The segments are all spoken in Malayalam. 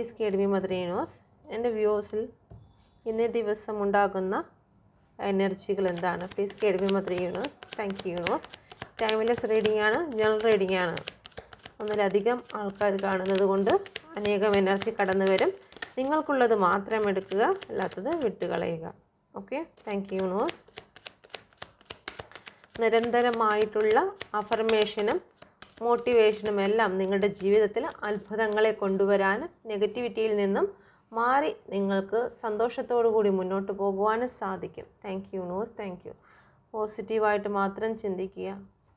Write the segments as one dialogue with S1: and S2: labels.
S1: Please guide me mother universe. എൻ്റെ വ്യൂസിൽ ഇന്നേ ദിവസം ഉണ്ടാകുന്ന എനർജികൾ എന്താണ്? Please guide me mother universe. Thank you universe. Timeless reading ആണ്, ജനറൽ റീഡിംഗ് ആണ്. ഒന്നിലധികം ആൾക്കാർ കാണുന്നത് കൊണ്ട് അനേകം എനർജി കടന്നു വരും. നിങ്ങൾക്കുള്ളത് മാത്രം എടുക്കുക, അല്ലാത്തത് വിട്ടുകളയുക. Okay, thank you universe. നിരന്തരമായിട്ടുള്ള അഫർമേഷനും മോട്ടിവേഷനും എല്ലാം നിങ്ങളുടെ ജീവിതത്തിൽ അത്ഭുതങ്ങളെ കൊണ്ടുവരാനും നെഗറ്റിവിറ്റിയിൽ നിന്നും മാറി നിങ്ങൾക്ക് സന്തോഷത്തോടു കൂടി മുന്നോട്ട് പോകുവാനും സാധിക്കും. Thank you universe. Thank U. പോസിറ്റീവായിട്ട് മാത്രം ചിന്തിക്കുക.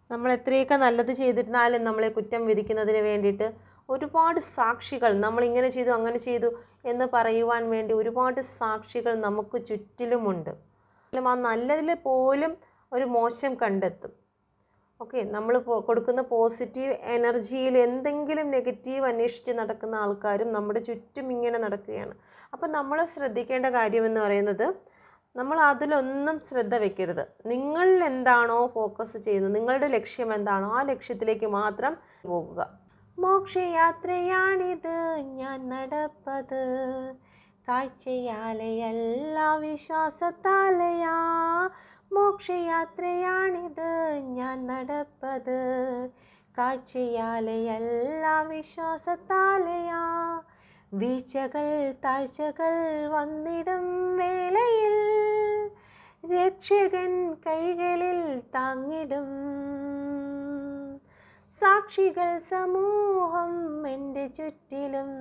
S1: നമ്മൾ എത്രയൊക്കെ നല്ലത് ചെയ്തിരുന്നാലും നമ്മളെ കുറ്റം വിധിക്കുന്നതിന് വേണ്ടിയിട്ട് ഒരുപാട് സാക്ഷികൾ, നമ്മളിങ്ങനെ ചെയ്തു അങ്ങനെ ചെയ്തു എന്ന് പറയുവാൻ വേണ്ടി ഒരുപാട് സാക്ഷികൾ നമുക്ക് ചുറ്റിലുമുണ്ട്. ആ നല്ലതിൽ പോലും ഒരു മോശം കണ്ടെത്തും. ഓക്കെ, നമ്മൾ കൊടുക്കുന്ന പോസിറ്റീവ് എനർജിയിൽ എന്തെങ്കിലും നെഗറ്റീവ് അന്വേഷിച്ച് നടക്കുന്ന ആൾക്കാരും നമ്മുടെ ചുറ്റും ഇങ്ങനെ നടക്കുകയാണ്. അപ്പം നമ്മൾ ശ്രദ്ധിക്കേണ്ട കാര്യമെന്ന് പറയുന്നത്, നമ്മൾ അതിലൊന്നും ശ്രദ്ധ വെക്കരുത്. നിങ്ങൾ എന്താണോ ഫോക്കസ് ചെയ്യുന്നത്, നിങ്ങളുടെ ലക്ഷ്യം എന്താണോ ആ ലക്ഷ്യത്തിലേക്ക് മാത്രം പോകുക. മോക്ഷയാത്രയാണിത് ഞാൻ നടപ്പത്, കാഴ്ചയാലയല്ല വിശ്വാസത്താലയാ. മോക്ഷയാത്രയാണിത് ഞാൻ നടപ്പത്, കാഴ്ചയാലയല്ല വിശ്വാസത്താലയാ. വീഴ്ചകൾ താഴ്ചകൾ വന്നിടും വേളയിൽ രക്ഷകൻ കൈകളിൽ താങ്ങിടും. സാക്ഷികൾ സമൂഹം എൻ്റെ ചുറ്റിലും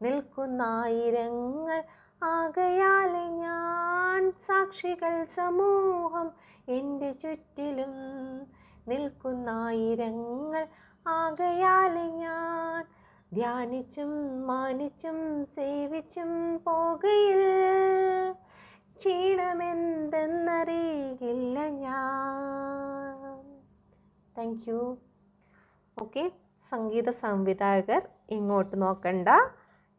S1: നിൽക്കുന്നായിരങ്ങൾ ആകയാലെ ഞാൻ. സാക്ഷികൾ സമൂഹം എൻ്റെ ചുറ്റിലും നിൽക്കുന്നായിരങ്ങൾ ആകയാലെ ഞാൻ. ധ്യാനിച്ചും മാനിച്ചും സേവിച്ചും പോകയിൽ ക്ഷീണമെന്തെന്നറിയില്ല ഞാൻ. Thank you. ഓക്കെ, സംഗീത സംവിധായകർ ഇങ്ങോട്ട് നോക്കണ്ട,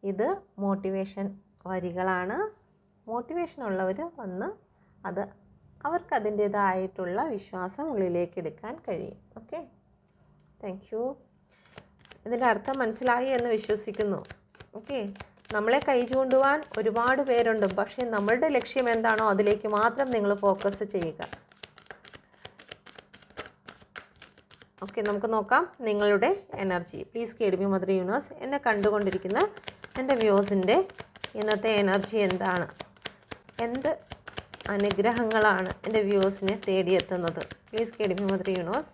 S1: ഇത് മോട്ടിവേഷൻ വരികളാണ്. മോട്ടിവേഷൻ ഉള്ളവർ വന്ന് അത് അവർക്ക് അതിൻ്റേതായിട്ടുള്ള വിശ്വാസം ഉള്ളിലേക്ക് എടുക്കാൻ കഴിയും. Okay, thank U. ഇതിൻ്റെ അർത്ഥം മനസ്സിലായി എന്ന് വിശ്വസിക്കുന്നു. ഓക്കെ, നമ്മളെ കൈ ചൂണ്ടുവാൻ ഒരുപാട് പേരുണ്ട്, പക്ഷേ നമ്മളുടെ ലക്ഷ്യം എന്താണോ അതിലേക്ക് മാത്രം നിങ്ങൾ ഫോക്കസ് ചെയ്യുക. ഓക്കെ, നമുക്ക് നോക്കാം നിങ്ങളുടെ energy. Please guide me mother universe. എന്നെ കണ്ടുകൊണ്ടിരിക്കുന്ന എൻ്റെ വ്യൂസിൻ്റെ ഇന്നത്തെ എനർജി എന്താണ്? എന്ത് അനുഗ്രഹങ്ങളാണ് എൻ്റെ വ്യൂസിനെ തേടിയെത്തുന്നത്? Please guide me mother universe.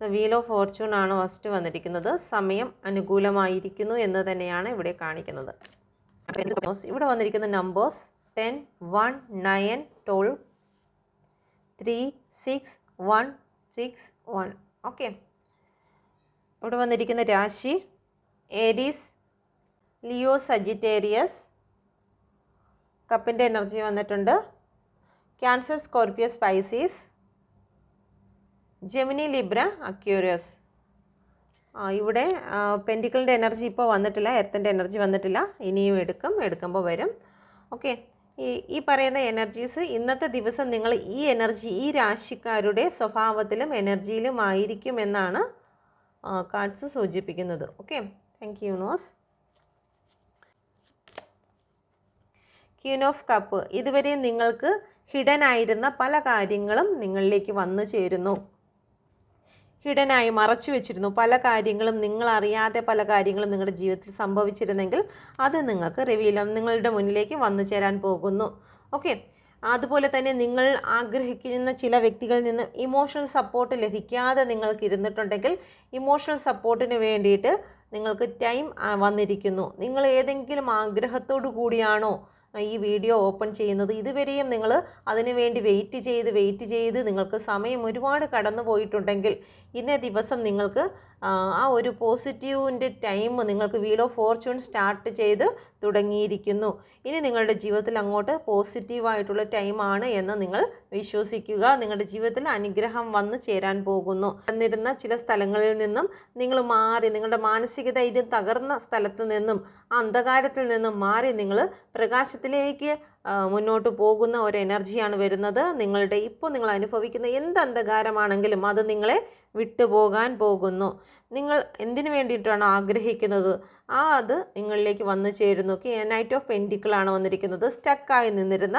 S1: The wheel of fortune ആണ് ഫസ്റ്റ് വന്നിരിക്കുന്നത്. സമയം അനുകൂലമായിരിക്കുന്നു എന്ന് തന്നെയാണ് ഇവിടെ കാണിക്കുന്നത്. ഇവിടെ വന്നിരിക്കുന്ന നമ്പേഴ്സ് 10, 1, 9, 12, 3, 6, 1, 6, 1. ഓക്കെ, ഇവിടെ വന്നിരിക്കുന്ന രാശി ഏരീസ്, ലിയോ, സജിറ്റേറിയസ്. കപ്പിൻ്റെ എനർജി വന്നിട്ടുണ്ട്. Cancer, Scorpio, species, Gemini, Libra, Aquarius. ഇവിടെ പെൻറ്റിക്കിളിൻ്റെ എനർജി ഇപ്പോൾ വന്നിട്ടില്ല, എർത്തിൻ്റെ എനർജി വന്നിട്ടില്ല. ഇനിയും എടുക്കുമ്പോൾ വരും. ഓക്കെ, ഈ പറയുന്ന എനർജീസ് ഇന്നത്തെ ദിവസം നിങ്ങൾ ഈ എനർജി ഈ രാശിക്കാരുടെ സ്വഭാവത്തിലും എനർജിയിലും ആയിരിക്കും എന്നാണ് കാർഡ്സ് സൂചിപ്പിക്കുന്നത്. Okay, thank you universe. Queen of cup. ഇതുവരെ നിങ്ങൾക്ക് ഹിഡൻ ആയിരുന്ന പല കാര്യങ്ങളും നിങ്ങളിലേക്ക് വന്നു ചേരുന്നു. ഹിഡനായി മറച്ചു വെച്ചിരുന്നു പല കാര്യങ്ങളും, നിങ്ങളറിയാതെ പല കാര്യങ്ങളും നിങ്ങളുടെ ജീവിതത്തിൽ സംഭവിച്ചിരുന്നെങ്കിൽ അത് നിങ്ങൾക്ക് റിവീലും നിങ്ങളുടെ മുന്നിലേക്ക് വന്നു ചേരാൻ പോകുന്നു. ഓക്കെ, അതുപോലെ തന്നെ നിങ്ങൾ ആഗ്രഹിക്കുന്ന ചില വ്യക്തികളിൽ നിന്ന് ഇമോഷണൽ സപ്പോർട്ട് ലഭിക്കാതെ നിങ്ങൾക്ക് ഇരുന്നിട്ടുണ്ടെങ്കിൽ ഇമോഷണൽ സപ്പോർട്ടിന് വേണ്ടിയിട്ട് നിങ്ങൾക്ക് ടൈം വന്നിരിക്കുന്നു. നിങ്ങൾ ഏതെങ്കിലും ആഗ്രഹത്തോടു കൂടിയാണോ ഈ വീഡിയോ ഓപ്പൺ ചെയ്യുന്നത്? ഇതുവരെയും നിങ്ങൾ അതിനു വേണ്ടി വെയിറ്റ് ചെയ്ത് നിങ്ങൾക്ക് സമയം ഒരുപാട് കടന്നു പോയിട്ടുണ്ടെങ്കിൽ ഇന്നേ ദിവസം നിങ്ങൾക്ക് ആ ഒരു പോസിറ്റീവിൻ്റെ ടൈം നിങ്ങൾക്ക് വീൽ ഓഫ് ഫോർച്യൂൺ സ്റ്റാർട്ട് ചെയ്ത് തുടങ്ങിയിരിക്കുന്നു. ഇനി നിങ്ങളുടെ ജീവിതത്തിൽ അങ്ങോട്ട് പോസിറ്റീവായിട്ടുള്ള ടൈമാണ് എന്ന് നിങ്ങൾ വിശ്വസിക്കുക. നിങ്ങളുടെ ജീവിതത്തിൽ അനുഗ്രഹം വന്നു ചേരാൻ പോകുന്നു. വന്നിരുന്ന ചില സ്ഥലങ്ങളിൽ നിന്നും നിങ്ങൾ മാറി, നിങ്ങളുടെ മാനസിക ധൈര്യം തകർന്ന സ്ഥലത്ത് നിന്നും, അന്ധകാരത്തിൽ നിന്നും മാറി നിങ്ങൾ പ്രകാശത്തിലേക്ക് മുന്നോട്ട് പോകുന്ന ഒരു എനർജിയാണ് വരുന്നത്. നിങ്ങളുടെ ഇപ്പോൾ നിങ്ങൾ അനുഭവിക്കുന്ന എന്ത് അന്ധകാരമാണെങ്കിലും അത് നിങ്ങളെ വിട്ടുപോകാൻ പോകുന്നു. നിങ്ങൾ എന്തിനു വേണ്ടിയിട്ടാണോ ആഗ്രഹിക്കുന്നത് അത് നിങ്ങളിലേക്ക് വന്നു ചേരുന്നു. നൈറ്റ് ഓഫ് പെൻറ്റിക്കിളാണ് വന്നിരിക്കുന്നത്. സ്റ്റക്കായി നിന്നിരുന്ന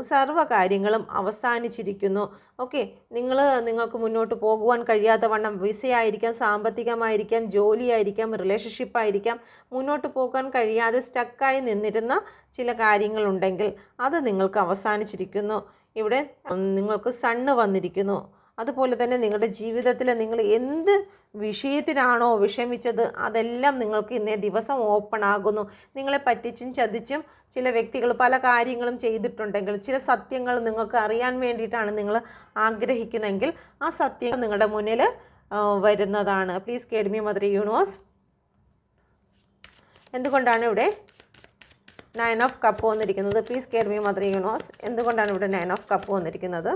S1: സർവ്വ കാര്യങ്ങളും അവസാനിച്ചിരിക്കുന്നു. ഓക്കെ, നിങ്ങൾക്ക് മുന്നോട്ട് പോകുവാൻ കഴിയാത്ത വണ്ണം വിസയായിരിക്കാം, സാമ്പത്തികമായിരിക്കാം, ജോലിയായിരിക്കാം, റിലേഷൻഷിപ്പായിരിക്കാം, മുന്നോട്ട് പോകാൻ കഴിയാതെ സ്റ്റക്കായി നിന്നിരുന്ന ചില കാര്യങ്ങളുണ്ടെങ്കിൽ അത് നിങ്ങൾക്ക് അവസാനിച്ചിരിക്കുന്നു. ഇവിടെ നിങ്ങൾക്ക് സണ്ണ് വന്നിരിക്കുന്നു. അതുപോലെ തന്നെ നിങ്ങളുടെ ജീവിതത്തിൽ നിങ്ങൾ എന്ത് വിഷയത്തിനാണോ വിഷമിച്ചത് അതെല്ലാം നിങ്ങൾക്ക് ഇന്നേ ദിവസം ഓപ്പൺ ആകുന്നു. നിങ്ങളെ പറ്റിച്ചും ചതിച്ചും ചില വ്യക്തികൾ പല കാര്യങ്ങളും ചെയ്തിട്ടുണ്ടെങ്കിൽ, ചില സത്യങ്ങൾ നിങ്ങൾക്ക് അറിയാൻ വേണ്ടിയിട്ടാണ് നിങ്ങൾ ആഗ്രഹിക്കുന്നതെങ്കിൽ ആ സത്യം നിങ്ങളുടെ മുന്നിൽ വരുന്നതാണ്. Please guide me mother universe. എന്തുകൊണ്ടാണ് ഇവിടെ 9 ഓഫ് കപ്പ് വന്നിരിക്കുന്നത്? Please guide me mother universe. എന്തുകൊണ്ടാണ് ഇവിടെ 9 ഓഫ് കപ്പ് വന്നിരിക്കുന്നത്?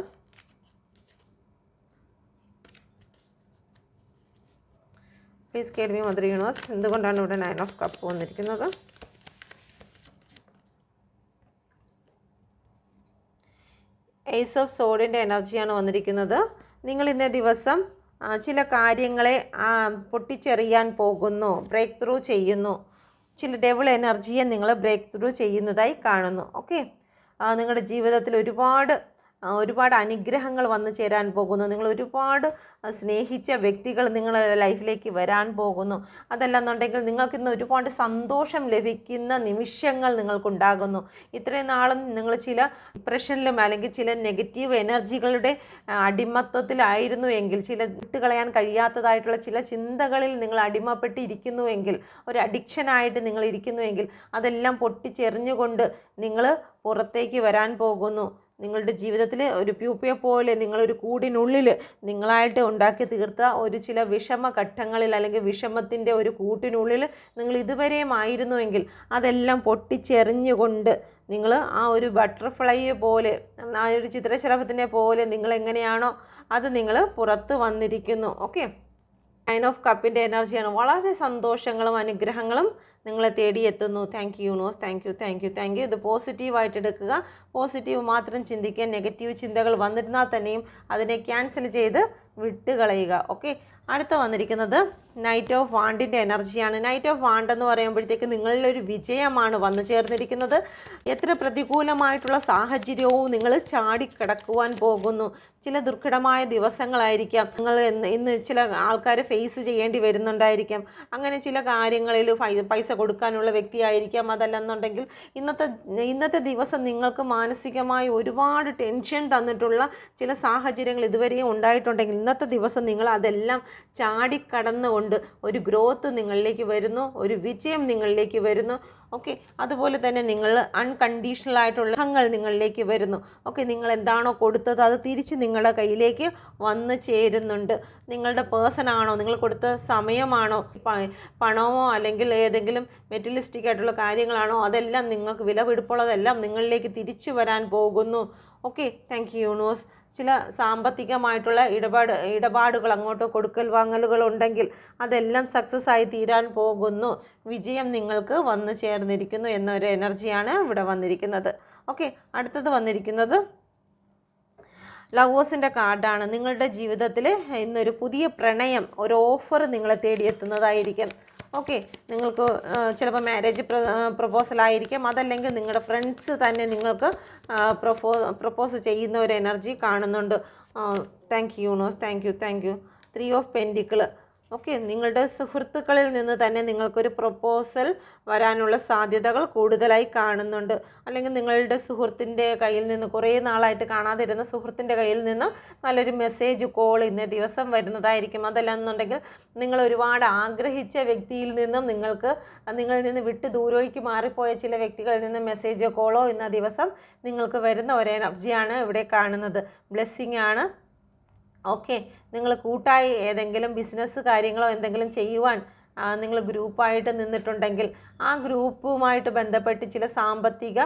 S1: Please guide me mother universe. എന്തുകൊണ്ടാണ് ഇവിടെ 9 ഓഫ് കപ്പ് വന്നിരിക്കുന്നത്? ഏസ് ഓഫ് സോഡിൻ്റെ എനർജിയാണ് വന്നിരിക്കുന്നത്. നിങ്ങൾ ഇന്നേ ദിവസം ചില കാര്യങ്ങളെ പൊട്ടിച്ചെറിയാൻ പോകുന്നു, ബ്രേക്ക് ത്രൂ ചെയ്യുന്നു. ചില ഡെവിൾ എനർജിയെ നിങ്ങൾ ബ്രേക്ക് ത്രൂ ചെയ്യുന്നതായി കാണുന്നു. ഓക്കെ, നിങ്ങളുടെ ജീവിതത്തിൽ ഒരുപാട് അനുഗ്രഹങ്ങൾ വന്നു ചേരാൻ പോകുന്നു. നിങ്ങൾ ഒരുപാട് സ്നേഹിച്ച വ്യക്തികൾ നിങ്ങളുടെ ലൈഫിലേക്ക് വരാൻ പോകുന്നു. അതല്ലെന്നുണ്ടെങ്കിൽ നിങ്ങൾക്കിന്ന് ഒരുപാട് സന്തോഷം ലഭിക്കുന്ന നിമിഷങ്ങൾ നിങ്ങൾക്കുണ്ടാകുന്നു. ഇത്രയും നാളും നിങ്ങൾ ചില ഡിപ്രഷനിലും അല്ലെങ്കിൽ ചില നെഗറ്റീവ് എനർജികളുടെ അടിമത്വത്തിലായിരുന്നു എങ്കിൽ, ചില വിട്ടുകളയാൻ കഴിയാത്തതായിട്ടുള്ള ചില ചിന്തകളിൽ നിങ്ങൾ അടിമപ്പെട്ടിരിക്കുന്നുവെങ്കിൽ, ഒരു അഡിക്ഷനായിട്ട് നിങ്ങൾ ഇരിക്കുന്നുവെങ്കിൽ അതെല്ലാം പൊട്ടിച്ചെറിഞ്ഞുകൊണ്ട് നിങ്ങൾ പുറത്തേക്ക് വരാൻ പോകുന്നു. നിങ്ങളുടെ ജീവിതത്തിൽ ഒരു പ്യൂപ്പയെ പോലെ നിങ്ങളൊരു കൂടിനുള്ളിൽ നിങ്ങളായിട്ട് ഉണ്ടാക്കി തീർത്ത ചില വിഷമഘട്ടങ്ങളിൽ അല്ലെങ്കിൽ വിഷമത്തിൻ്റെ ഒരു കൂട്ടിനുള്ളിൽ നിങ്ങൾ ഇതുവരെയും ആയിരുന്നുവെങ്കിൽ അതെല്ലാം പൊട്ടിച്ചെറിഞ്ഞുകൊണ്ട് നിങ്ങൾ ആ ഒരു ബട്ടർഫ്ലൈ പോലെ, ആ ഒരു ചിത്രശലഭത്തിനെ പോലെ നിങ്ങൾ എങ്ങനെയാണോ അത് നിങ്ങൾ പുറത്ത് വന്നിരിക്കുന്നു. ഓക്കെ, 9 ഓഫ് കപ്പിൻ്റെ എനർജിയാണ്. വളരെ സന്തോഷങ്ങളും അനുഗ്രഹങ്ങളും നിങ്ങളെ തേടിയെത്തുന്നു. Thank you universe. Thank you. ഇത് പോസിറ്റീവായിട്ട് എടുക്കുക. പോസിറ്റീവ് മാത്രം ചിന്തിക്കുക. നെഗറ്റീവ് ചിന്തകൾ വന്നിരുന്നാൽ തന്നെയും അതിനെ ക്യാൻസൽ ചെയ്ത് വിട്ടുകളയുക. ഓക്കെ, അടുത്ത വന്നിരിക്കുന്നത് നൈറ്റ് ഓഫ് വാണ്ടിൻ്റെ എനർജിയാണ്. നൈറ്റ് ഓഫ് വാണ്ട് എന്ന് പറയുമ്പോഴത്തേക്ക് നിങ്ങളിലൊരു വിജയമാണ് വന്നു ചേർന്നിരിക്കുന്നത്. എത്ര പ്രതികൂലമായിട്ടുള്ള സാഹചര്യവും നിങ്ങൾ ചാടിക്കിടക്കുവാൻ പോകുന്നു. ചില ദുർഘടമായ ദിവസങ്ങളായിരിക്കാം. നിങ്ങൾ ഇന്ന് ചില ആൾക്കാരെ ഫേസ് ചെയ്യേണ്ടി വരുന്നുണ്ടായിരിക്കാം. അങ്ങനെ ചില കാര്യങ്ങളിൽ പൈസ കൊടുക്കാനുള്ള വ്യക്തിയായിരിക്കാം. അതല്ലെന്നുണ്ടെങ്കിൽ ഇന്നത്തെ ദിവസം നിങ്ങൾക്ക് മാനസികമായി ഒരുപാട് ടെൻഷൻ തന്നിട്ടുള്ള ചില സാഹചര്യങ്ങൾ ഇതുവരെയും ഉണ്ടായിട്ടുണ്ടെങ്കിൽ ഇന്നത്തെ ദിവസം നിങ്ങൾ അതെല്ലാം ചാടിക്കടന്നുകൊണ്ട് ഒരു ഗ്രോത്ത് നിങ്ങളിലേക്ക് വരുന്നു, ഒരു വിജയം നിങ്ങളിലേക്ക് വരുന്നു. ഓക്കെ, അതുപോലെ തന്നെ നിങ്ങൾ അൺകണ്ടീഷണൽ ആയിട്ടുള്ള ഫലങ്ങൾ നിങ്ങളിലേക്ക് വരുന്നു. ഓക്കെ, നിങ്ങൾ എന്താണോ കൊടുത്തത് അത് തിരിച്ച് നിങ്ങളുടെ കയ്യിലേക്ക് വന്ന് ചേരുന്നുണ്ട്. നിങ്ങളുടെ പേഴ്സൺ ആണോ, നിങ്ങൾ കൊടുത്ത സമയമാണോ, പണമോ അല്ലെങ്കിൽ ഏതെങ്കിലും മെറ്റീരിയലിസ്റ്റിക് ആയിട്ടുള്ള കാര്യങ്ങളാണോ, അതെല്ലാം നിങ്ങൾക്ക് വിലപിടിപ്പുള്ളതെല്ലാം നിങ്ങളിലേക്ക് തിരിച്ചു വരാൻ പോകുന്നു. Okay, thank you universe. ചില സാമ്പത്തികമായിട്ടുള്ള ഇടപാടുകൾ അങ്ങോട്ടോ കൊടുക്കൽ വാങ്ങലുകൾ ഉണ്ടെങ്കിൽ അതെല്ലാം സക്സസ് ആയി തീരാൻ പോകുന്നു. വിജയം നിങ്ങൾക്ക് വന്നു ചേർന്നിരിക്കുന്നു എന്നൊരു എനർജിയാണ് ഇവിടെ വന്നിരിക്കുന്നത്. ഓക്കെ, അടുത്തത് വന്നിരിക്കുന്നത് ലവേഴ്സിൻ്റെ കാർഡാണ്. നിങ്ങളുടെ ജീവിതത്തിൽ ഇന്നൊരു പുതിയ പ്രണയം, ഒരു ഓഫർ നിങ്ങളെ തേടിയെത്തുന്നതായിരിക്കും. ഓക്കെ, നിങ്ങൾക്ക് ചിലപ്പോൾ മാരേജ് പ്രപ്പോസലായിരിക്കും, അതല്ലെങ്കിൽ നിങ്ങളുടെ ഫ്രണ്ട്സ് തന്നെ നിങ്ങൾക്ക് പ്രപ്പോസ് ചെയ്യുന്ന ഒരു എനർജി കാണുന്നുണ്ട്. Thank you universe. Thank U. 3 of pentacle. Okay, നിങ്ങളുടെ സുഹൃത്തുക്കളിൽ നിന്ന് തന്നെ നിങ്ങൾക്കൊരു പ്രപ്പോസൽ വരാനുള്ള സാധ്യതകൾ കൂടുതലായി കാണുന്നുണ്ട്. അല്ലെങ്കിൽ നിങ്ങളുടെ സുഹൃത്തിൻ്റെ കയ്യിൽ നിന്ന്, കുറേ നാളായിട്ട് കാണാതിരുന്ന സുഹൃത്തിൻ്റെ കയ്യിൽ നിന്ന് നല്ലൊരു മെസ്സേജ്, കോൾ ഇന്നേ ദിവസം വരുന്നതായിരിക്കും. അതല്ലെന്നുണ്ടെങ്കിൽ നിങ്ങൾ ഒരുപാട് ആഗ്രഹിച്ച വ്യക്തിയിൽ നിന്നും നിങ്ങളിൽ നിന്ന് വിട്ട് ദൂരേക്ക് മാറിപ്പോയ ചില വ്യക്തികളിൽ നിന്ന് മെസ്സേജോ കോളോ ഇന്ന ദിവസം നിങ്ങൾക്ക് വരുന്ന ഒരു എനർജിയാണ് ഇവിടെ കാണുന്നത്. ബ്ലെസ്സിങ് ആണ്. ഓക്കെ, നിങ്ങൾ കൂട്ടായി ഏതെങ്കിലും ബിസിനസ് കാര്യങ്ങളോ എന്തെങ്കിലും ചെയ്യുവാൻ നിങ്ങൾ ഗ്രൂപ്പായിട്ട് നിന്നിട്ടുണ്ടെങ്കിൽ ആ ഗ്രൂപ്പുമായിട്ട് ബന്ധപ്പെട്ട് ചില സാമ്പത്തിക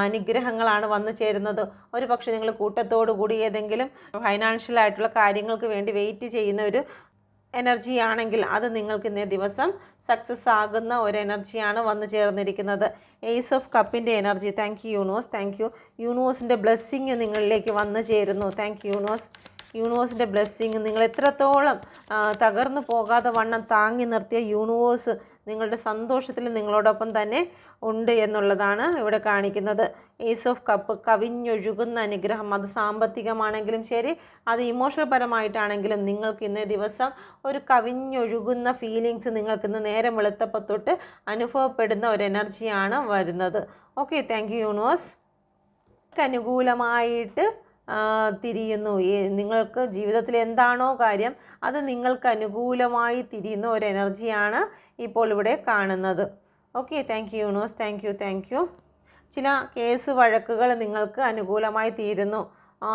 S1: അനുഗ്രഹങ്ങളാണ് വന്നു ചേരുന്നത്. ഒരു പക്ഷേ നിങ്ങൾ കൂട്ടത്തോടു കൂടി ഏതെങ്കിലും ഫൈനാൻഷ്യൽ ആയിട്ടുള്ള കാര്യങ്ങൾക്ക് വേണ്ടി വെയിറ്റ് ചെയ്യുന്ന ഒരു എനർജി ആണെങ്കിൽ അത് നിങ്ങൾക്ക് ഇന്നേ ദിവസം സക്സസ് ആകുന്ന ഒരു എനർജിയാണ് വന്നു ചേർന്നിരിക്കുന്നത്. ഏസ് ഓഫ് കപ്പിൻ്റെ energy. Thank you universe, thank you. യൂണിവേഴ്സിൻ്റെ ബ്ലെസ്സിങ് നിങ്ങളിലേക്ക് വന്നു ചേരുന്നു. Thank you universe. യൂണിവേഴ്സിൻ്റെ ബ്ലെസ്സിങ് നിങ്ങൾ എത്രത്തോളം തകർന്നു പോകാതെ വണ്ണം താങ്ങി നിർത്തിയ യൂണിവേഴ്സ് നിങ്ങളുടെ സന്തോഷത്തിൽ നിങ്ങളോടൊപ്പം തന്നെ ഉണ്ട് എന്നുള്ളതാണ് ഇവിടെ കാണിക്കുന്നത്. ഏസ് ഓഫ് കപ്പ്, കവിഞ്ഞൊഴുകുന്ന അനുഗ്രഹം. അത് സാമ്പത്തികമാണെങ്കിലും ശരി, അത് ഇമോഷണൽ പരമായിട്ടാണെങ്കിലും നിങ്ങൾക്ക് ഇന്നേ ദിവസം ഒരു കവിഞ്ഞൊഴുകുന്ന ഫീലിങ്സ് നിങ്ങൾക്ക് ഇന്ന് നേരം വെളുത്തപ്പോൾ തൊട്ട് അനുഭവപ്പെടുന്ന ഒരു എനർജിയാണ് വരുന്നത്. Okay, thank you universe. അനുകൂലമായിട്ട് തിരിയുന്നു. നിങ്ങൾക്ക് ജീവിതത്തിൽ എന്താണോ കാര്യം അത് നിങ്ങൾക്ക് അനുകൂലമായി തിരിയുന്ന ഒരു എനർജിയാണ് ഇപ്പോൾ ഇവിടെ കാണുന്നത്. Okay, thank you universe, thank U, thank you. ചില കേസ് വഴക്കുകൾ നിങ്ങൾക്ക് അനുകൂലമായി തീരുന്നു.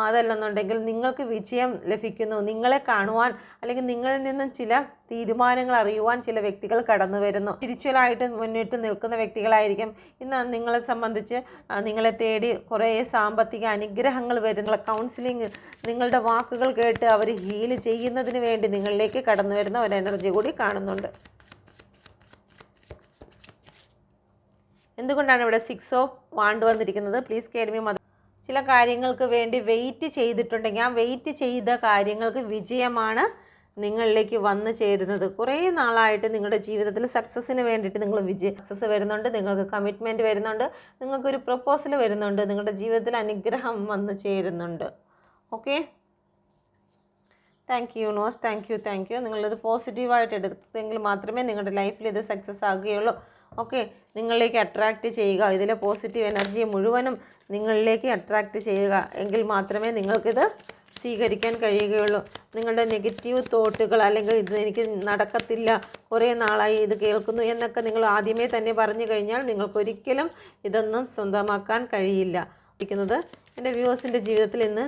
S1: അതല്ലെന്നുണ്ടെങ്കിൽ നിങ്ങൾക്ക് വിജയം ലഭിക്കുന്നു. നിങ്ങളെ കാണുവാൻ അല്ലെങ്കിൽ നിങ്ങളിൽ നിന്നും ചില തീരുമാനങ്ങൾ അറിയുവാൻ ചില വ്യക്തികൾ കടന്നു വരുന്നു. സ്പിരിച്വലായിട്ട് മുന്നിട്ട് നിൽക്കുന്ന വ്യക്തികളായിരിക്കും. ഇന്ന് നിങ്ങളെ സംബന്ധിച്ച് നിങ്ങളെ തേടി കുറേ സാമ്പത്തിക അനുഗ്രഹങ്ങൾ വരുന്ന കൗൺസിലിംഗ്, നിങ്ങളുടെ വാക്കുകൾ കേട്ട് അവർ ഹീൽ ചെയ്യുന്നതിന് വേണ്ടി നിങ്ങളിലേക്ക് കടന്നു വരുന്ന ഒരു എനർജി കൂടി കാണുന്നുണ്ട്. എന്തുകൊണ്ടാണ് ഇവിടെ 6 ഓഫ് വാണ്ട് വന്നിരിക്കുന്നത്? പ്ലീസ് കേൾവി മദർ. ചില കാര്യങ്ങൾക്ക് വേണ്ടി വെയിറ്റ് ചെയ്തിട്ടുണ്ടെങ്കിൽ ആ വെയിറ്റ് ചെയ്ത കാര്യങ്ങൾക്ക് വിജയമാണ് നിങ്ങളിലേക്ക് വന്നു ചേരുന്നത്. കുറേ നാളായിട്ട് നിങ്ങളുടെ ജീവിതത്തിൽ സക്സസ്സിന് വേണ്ടിയിട്ട് നിങ്ങൾ സക്സസ് വരുന്നുണ്ട്, നിങ്ങൾക്ക് കമ്മിറ്റ്മെൻറ്റ് വരുന്നുണ്ട്, നിങ്ങൾക്കൊരു പ്രപ്പോസൽ വരുന്നുണ്ട്, നിങ്ങളുടെ ജീവിതത്തിൽ അനുഗ്രഹം വന്നു ചേരുന്നുണ്ട്. Okay, thank you universe, thank U, thank you. നിങ്ങളിത് പോസിറ്റീവായിട്ട് എടുത്തെങ്കിൽ മാത്രമേ നിങ്ങളുടെ ലൈഫിൽ ഇത് സക്സസ് ആകുകയുള്ളൂ. ഓക്കെ, നിങ്ങളിലേക്ക് അട്രാക്റ്റ് ചെയ്യുക. ഇതിലെ പോസിറ്റീവ് എനർജിയെ മുഴുവനും നിങ്ങളിലേക്ക് അട്രാക്റ്റ് ചെയ്യുക. എങ്കിൽ മാത്രമേ നിങ്ങൾക്കിത് സ്വീകരിക്കാൻ കഴിയുകയുള്ളൂ. നിങ്ങളുടെ നെഗറ്റീവ് തോട്ടുകൾ അല്ലെങ്കിൽ ഇത് എനിക്ക് നടക്കത്തില്ല, കുറേ നാളായി ഇത് കേൾക്കുന്നു എന്നൊക്കെ നിങ്ങൾ ആദ്യമേ തന്നെ പറഞ്ഞു കഴിഞ്ഞാൽ നിങ്ങൾക്കൊരിക്കലും ഇതൊന്നും സ്വന്തമാക്കാൻ കഴിയില്ല. ഇരിക്കുന്നത് എൻ്റെ വ്യൂവേഴ്സിൻ്റെ ജീവിതത്തിൽ ഇന്ന്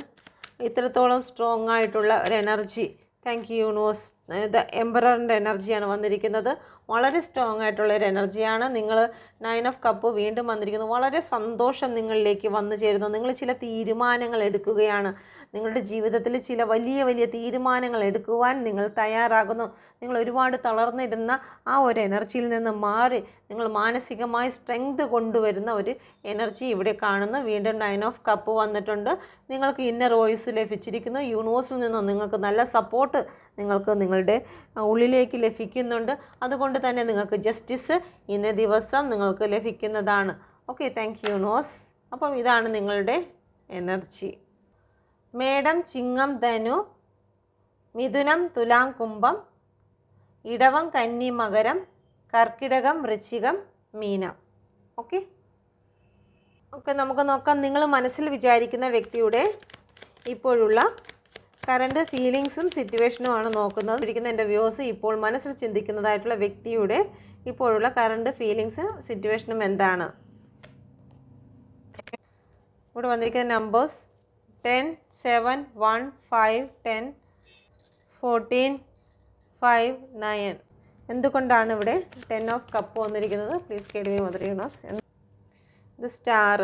S1: ഇത്രത്തോളം സ്ട്രോങ് ആയിട്ടുള്ള ഒരു energy. Thank you universe. The എംപററിൻ്റെ എനർജിയാണ് വന്നിരിക്കുന്നത്. വളരെ സ്ട്രോങ് ആയിട്ടുള്ള ഒരു എനർജിയാണ്. നിങ്ങൾ 9 ഓഫ് കപ്പ് വീണ്ടും വന്നിരിക്കുന്നു. വളരെ സന്തോഷം നിങ്ങളിലേക്ക് വന്നു ചേരുന്നു. നിങ്ങൾ ചില തീരുമാനങ്ങൾ എടുക്കുകയാണ്. നിങ്ങളുടെ ജീവിതത്തിൽ ചില വലിയ വലിയ തീരുമാനങ്ങൾ എടുക്കുവാൻ നിങ്ങൾ തയ്യാറാകുന്നു. നിങ്ങൾ ഒരുപാട് തളർന്നിരുന്ന ആ ഒരു എനർജിയിൽ നിന്ന് മാറി നിങ്ങൾ മാനസികമായി സ്ട്രെങ്ത് കൊണ്ടുവരുന്ന ഒരു എനർജി ഇവിടെ കാണുന്നു. വീണ്ടും 9 ഓഫ് കപ്പ് വന്നിട്ടുണ്ട്. നിങ്ങൾക്ക് ഇന്നർ വോയിസ് ലഭിച്ചിരിക്കുന്നു. യൂണിവേഴ്സിൽ നിന്ന് നിങ്ങൾക്ക് നല്ല സപ്പോർട്ട് നിങ്ങൾക്ക് നിങ്ങളുടെ ഉള്ളിലേക്ക് ലഭിക്കുന്നുണ്ട്. അതുകൊണ്ട് തന്നെ നിങ്ങൾക്ക് ജസ്റ്റിസ് ഇന്നേ ദിവസം നിങ്ങൾക്ക് ലഭിക്കുന്നതാണ്. Okay, thank you universe. അപ്പം ഇതാണ് നിങ്ങളുടെ എനർജി. മേടം, ചിങ്ങം, ധനു, മിഥുനം, തുലാം, കുംഭം, ഇടവം, കന്നി, മകരം, കർക്കിടകം, വൃശ്ചികം, മീനം. ഓക്കെ, നമുക്ക് നോക്കാം. നിങ്ങൾ മനസ്സിൽ വിചാരിക്കുന്ന വ്യക്തിയുടെ ഇപ്പോഴുള്ള കറണ്ട് ഫീലിങ്സും സിറ്റുവേഷനുമാണ് നോക്കുന്നത്. ഇരിക്കുന്ന എൻ്റെ വ്യൂസ് ഇപ്പോൾ മനസ്സിൽ ചിന്തിക്കുന്നതായിട്ടുള്ള വ്യക്തിയുടെ ഇപ്പോഴുള്ള കറണ്ട് ഫീലിങ്സും സിറ്റുവേഷനും എന്താണ്? ഇവിടെ വന്നിരിക്കുന്ന നമ്പേഴ്സ് 10, 7, 1, 5, 10, 14, 5, 9. എന്തുകൊണ്ടാണ് ഇവിടെ 10 ഓഫ് കപ്പ് വന്നിരിക്കുന്നത്? പ്ലീസ് കേൾവി മദർ യൂണിവേഴ്സ്. ഇത് സ്റ്റാർ.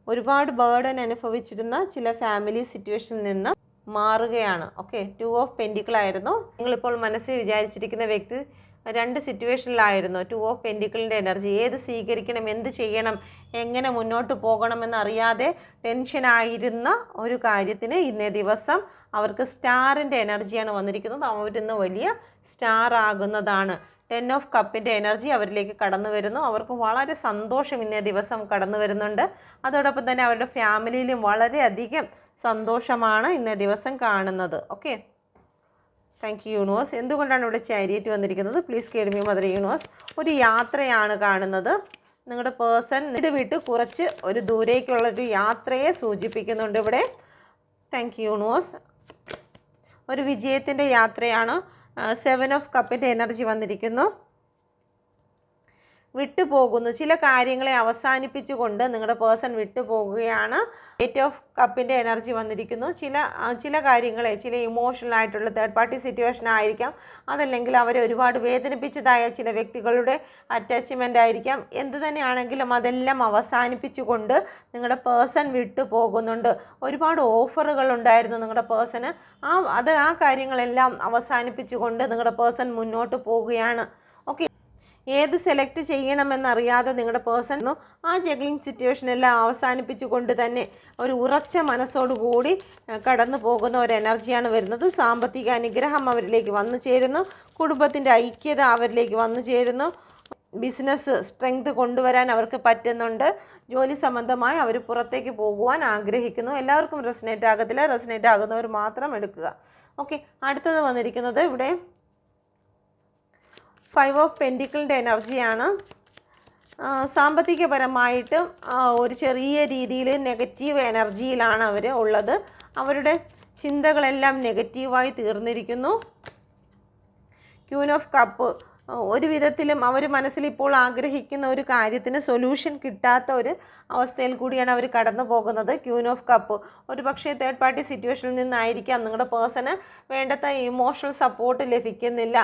S1: ഒരുപാട് ബേർഡൻ അനുഭവിച്ചിരുന്ന ചില ഫാമിലി സിറ്റുവേഷനിൽ നിന്ന് മാറുകയാണ്. ഓക്കെ, 2 ഓഫ് പെൻറ്റിക്കിൾ ആയിരുന്നു. നിങ്ങളിപ്പോൾ മനസ്സിൽ വിചാരിച്ചിരിക്കുന്ന വ്യക്തി 2 സിറ്റുവേഷനിലായിരുന്നു. 2 ഓഫ് പെൻറ്റിക്കിളിൻ്റെ എനർജി. ഏത് സ്വീകരിക്കണം, എന്ത് ചെയ്യണം, എങ്ങനെ മുന്നോട്ട് പോകണമെന്ന് അറിയാതെ ടെൻഷനായിരുന്ന ഒരു കാര്യത്തിന് ഇന്നേ ദിവസം അവർക്ക് സ്റ്റാറിൻ്റെ എനർജിയാണ് വന്നിരിക്കുന്നത്. അവരിന്ന് വലിയ സ്റ്റാർ ആകുന്നതാണ്. 10 ഓഫ് കപ്പിൻ്റെ എനർജി അവരിലേക്ക് കടന്നു വരുന്നു. അവർക്ക് വളരെ സന്തോഷം ഇന്നേ ദിവസം കടന്നു വരുന്നുണ്ട്. അതോടൊപ്പം തന്നെ അവരുടെ ഫാമിലിയിലും വളരെയധികം സന്തോഷമാണ് ഇന്നേ ദിവസം കാണുന്നത്. Okay, thank you universe. എന്തുകൊണ്ടാണ് ഇവിടെ ചാരിയറ്റ് വന്നിരിക്കുന്നത്? പ്ലീസ് കേൾവി മദർ യൂണിവേഴ്സ്. ഒരു യാത്രയാണ് കാണുന്നത്. നിങ്ങളുടെ പേഴ്സൺ വീട് വിട്ട് കുറച്ച് ഒരു ദൂരേക്കുള്ളൊരു യാത്രയെ സൂചിപ്പിക്കുന്നുണ്ട് ഇവിടെ. Thank you universe. ഒരു വിജയത്തിൻ്റെ യാത്രയാണ്. 7 ഓഫ് കപ്പിൻ്റെ എനർജി വന്നിരിക്കുന്നു. വിട്ടുപോകുന്നു. ചില കാര്യങ്ങളെ അവസാനിപ്പിച്ചുകൊണ്ട് നിങ്ങളുടെ പേഴ്സൺ വിട്ടുപോകുകയാണ്. 8 ഓഫ് കപ്പിൻ്റെ എനർജി വന്നിരിക്കുന്നു. ചില കാര്യങ്ങളെ, ചില ഇമോഷണൽ ആയിട്ടുള്ള തേർഡ് പാർട്ടി സിറ്റുവേഷൻ ആയിരിക്കാം, അതല്ലെങ്കിൽ അവരെ ഒരുപാട് വേദനിപ്പിച്ചതായ ചില വ്യക്തികളുടെ അറ്റാച്ച്മെൻ്റ് ആയിരിക്കാം. എന്ത് തന്നെയാണെങ്കിലും അതെല്ലാം അവസാനിപ്പിച്ചുകൊണ്ട് നിങ്ങളുടെ പേഴ്സൺ വിട്ടുപോകുന്നുണ്ട്. ഒരുപാട് ഓഫറുകൾ ഉണ്ടായിരുന്നു നിങ്ങളുടെ പേഴ്സണ്. ആ കാര്യങ്ങളെല്ലാം അവസാനിപ്പിച്ചുകൊണ്ട് നിങ്ങളുടെ പേഴ്സൺ മുന്നോട്ട് പോവുകയാണ്. ഓക്കെ, ഏത് സെലക്ട് ചെയ്യണമെന്നറിയാതെ നിങ്ങളുടെ പേഴ്സൺ ആ ജഗ്ലിംഗ് സിറ്റുവേഷനെല്ലാം അവസാനിപ്പിച്ചുകൊണ്ട് തന്നെ ഒരു ഉറച്ച മനസ്സോടുകൂടി കടന്നു പോകുന്ന ഒരു എനർജിയാണ് വരുന്നത്. സാമ്പത്തിക അനുഗ്രഹം അവരിലേക്ക് വന്നു ചേരുന്നു. കുടുംബത്തിൻ്റെ ഐക്യത അവരിലേക്ക് വന്നു ചേരുന്നു. ബിസിനസ് സ്ട്രെങ്ത് കൊണ്ടുവരാൻ അവർക്ക് പറ്റുന്നുണ്ട്. ജോലി സംബന്ധമായി അവർ പുറത്തേക്ക് പോകുവാൻ ആഗ്രഹിക്കുന്നു. എല്ലാവർക്കും റെസനേറ്റ് ആകത്തില്ല, റെസനേറ്റ് ആകുന്നവർ മാത്രം എടുക്കുക. ഓക്കെ, അടുത്തത് വന്നിരിക്കുന്നത് ഇവിടെ 5 ഓഫ് പെൻറ്റിക്കിളിൻ്റെ എനർജിയാണ്. സാമ്പത്തികപരമായിട്ട് ഒരു ചെറിയ രീതിയിൽ നെഗറ്റീവ് എനർജിയിലാണ് അവർ ഉള്ളത്. അവരുടെ ചിന്തകളെല്ലാം നെഗറ്റീവായി തീർന്നിരിക്കുന്നു. ക്യൂൻ ഓഫ് കപ്പ്, ഒരു വിധത്തിലും അവർ മനസ്സിലിപ്പോൾ ആഗ്രഹിക്കുന്ന ഒരു കാര്യത്തിന് സൊല്യൂഷൻ കിട്ടാത്ത ഒരു അവസ്ഥയിൽ കൂടിയാണ് അവർ കടന്നു പോകുന്നത്. ക്യൂൻ ഓഫ് കപ്പ്, ഒരു പക്ഷേ തേർഡ് പാർട്ടി സിറ്റുവേഷനിൽ നിന്നായിരിക്കാം നിങ്ങളുടെ പേഴ്സണ് വേണ്ടത്ര ഇമോഷണൽ സപ്പോർട്ട് ലഭിക്കുന്നില്ല.